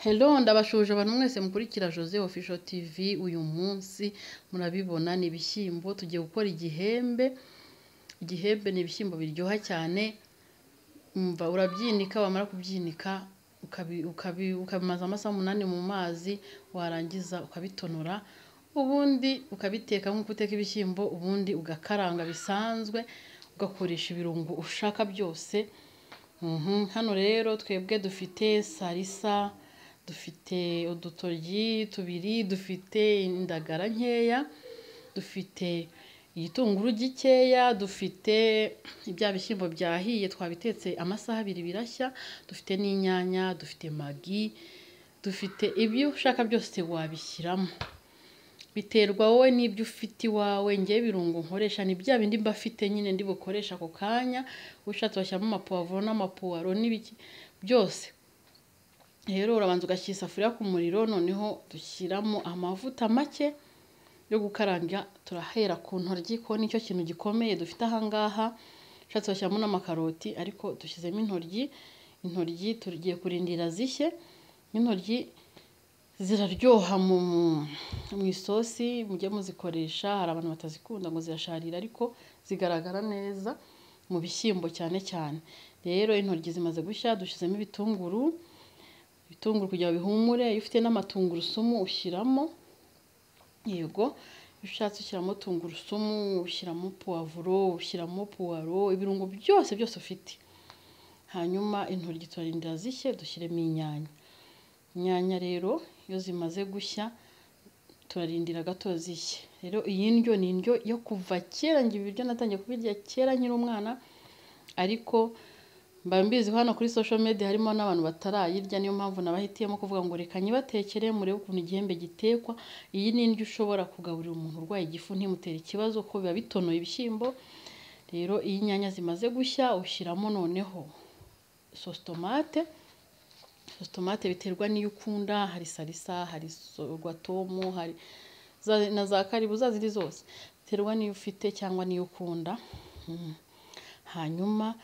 Hello ndabashuje abantu mwese mukurikira Jose Official TV. Uyu munsi murabibona ni ibishyimbo tugiye gukora igihembe. Igihembe ni ibishyimbo biryoha cyane. Umva urabyinika, wamara kubyinika ukabimaza amasaha 8 mu mazi, warangiza ukabitonora, ubundi ukabiteka nk'uko uteka ibishyimbo, ubundi ugakaranga bisanzwe, ugakoresha ibirungo ushaka byose. Hano rero twebwe dufite salisa, dufite udutoryi tubiri, dufite indagara nkeya, dufite igitunguru gikeya, dufite ibya bishyimbo byahiye twabitetse amasaha 2 birashya, dufite n'inyanya, dufite magi, dufite ibyo ushaka byose wabishyiramo. Biterwa wowe n'ibyo ufite iwawe. Ngiye birungo nkoresha ni bya bindi mbafite nyine ndi bukoresha ako kanya. Ushatse washyiramo amapavuro n'amapuwaro n'ibiki byose. Rero urabanza ugashyira isafuriya ku muriro, noneho dushyiramo amavuta make yo gukaranga. Turahera ku ntoryi ko nicyo kintu gikomeye dufite aha ngaha. Ushatse washyiramo n'amakaroti, ariko dushyizemo intoryi. Intoryi tugiye kurindira zishye. Intoryi ziraryoha mu isosi, mujye muzikoresha. Hari abantu batazikunda ngo zirasharira, ariko zigaragara neza mu bishyimbo cyane cyane. Rero intoryi zimaze gushya, dushyizemo ibitunguru kugira bihumure. Iyo ufite n'amatungurusumu ushyiramo, yego iyo ushatse ushyiramo tungurusumu, ushyiramo puwavuro, ushyiramo puwaro, ibirungo byose ufite. Hanyuma intoryi turarindira zishye, dushyiremo inyanya. Inyanya rero iyo zimaze gushya turarindira gato zishye. Rero iyi ndyo ni indyo yo kuva kera, ngiye ibiryo natangiye kubirya kera nkiri umwana, ariko mbizi hano kuri social media harimo n'abantu batarayirya, niyo mpamvu nabahitiyemo kuvuga ngo reka nyibatekere murebe ukuntu igihembe gitekwa. Iyi ni indyo ushobora kugaburira umuntu urwaye igifu ntimutere ikibazo, ko biba bitonoye ibishyimbo. Rero iyi nyanya zimaze gushya ushyiramo noneho sauce tomate. Sauce tomate biterwa n'iyo ukunda, hari salisa, hari sorwatomu, hari na za karibu zazindi zose, biterwa n'iyo ufite cyangwa n'iyo ukunda. Hanyuma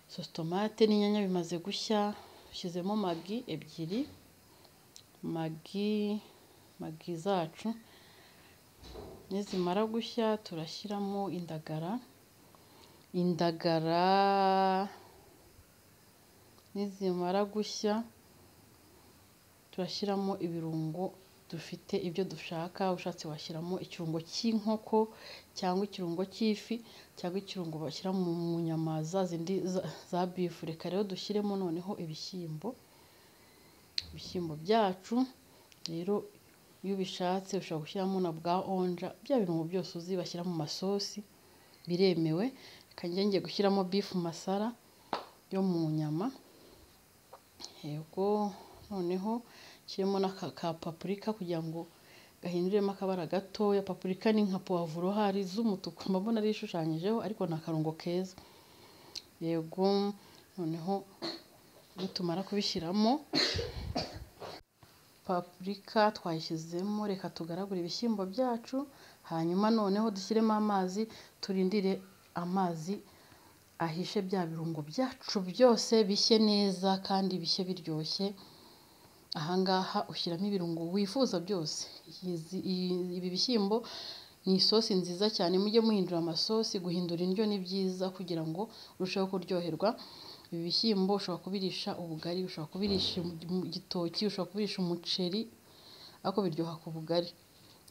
sauce tomate n'inyanya bimaze gushya, ushyizemo magi ebyiri, magi zacu. Nizimara gushya turashyiramo indagara. Nizimara gushya turashyiramo ibirungo dufite ibyo dushaka. Ushatse washyiramo ikirungo cy'inkoko cyangwa ikirungo cy'ifi cyangwa ikirungo bashyira mu nyama zindi za beef. Reka rero dushyiremo noneho ibishyimbo byacu. Rero iyo ubishatse ushobora gushyiramo na bwa onja, bya birungo byose uzi bashyira mu masosi biremewe. Reka ngiye gushyiramo beef masala yo mu nyama. Yego noneho shyiramo ka paprika kugira ngo gahinduremo akabara gatoya. Paprika ni nka puwavuro hari z'umutuku, mbona ari ishushanyijeho, ariko ni akarungo keza. Yego noneho nitumara kubishyiramo paprika twayishyizemo, reka tugaragure ibishyimbo byacu. Hanyuma noneho dushyiremo amazi, turindire amazi ahishe bya birungo byacu byose bishye neza kandi bishye biryoshye. Ahangaha ushyiramo ibirungo wifuza byose. Ibi bishyimbo ni isosi nziza cyane. Mujye muhindura amasosi. Guhindura indyo ni byiza kugira ngo urusheho kuryoherwa. Ibi bishyimbo ushobora kubirisha ubugari, ushobora kubirisha igitoki, ushobora kubirisha umuceri, ariko biryoha ku bugari.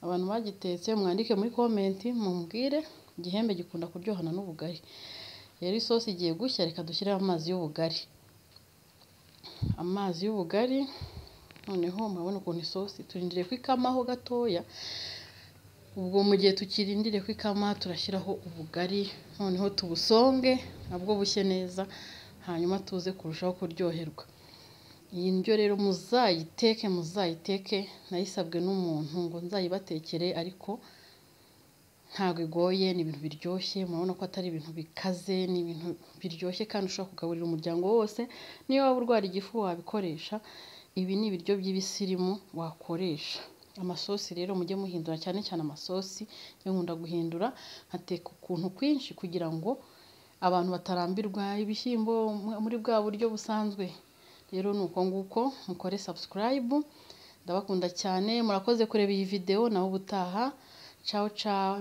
Abantu bagitetse mwandike muri comment mumbwire, igihembe gikunda kuryohana n'ubugari. Rero isosi igiye gushya, reka dushyiremo amazi y'ubugari. Amazi y'ubugari noneho murabona ukuntu isosi turindire ko ikamaho gatoya. Ubwo mu gihe tukirindire ko ikama turashyiraho ubugari, noneho tubusonge nabwo bushye neza, hanyuma tuze kurushaho kuryoherwa. Iyi ndyo rero muzayiteke. Nayisabwe n'umuntu ngo nzayibatekere, ariko ntabwo igoye, ni ibintu biryoshye. Murabona ko atari ibintu bikaze, ni ibintu biryoshye kandi ushobora kugaburira umuryango wose. Niyo waba urwara igifu wabikoresha. Ibi ni ibiryo by'ibisirimu wakoresha. Amasosi rero mujye muhindura, cyane cyane amasosi. Yo nkunda guhindura, nkateka ukuntu kwinshi kugira ngo abantu batarambirwa ibishyimbo muri bwa buryo busanzwe. rero nuko nguko mukore subscribe, ndabakunda cyane, murakoze kureba iyi video, naho ubutaha, ciao ciao.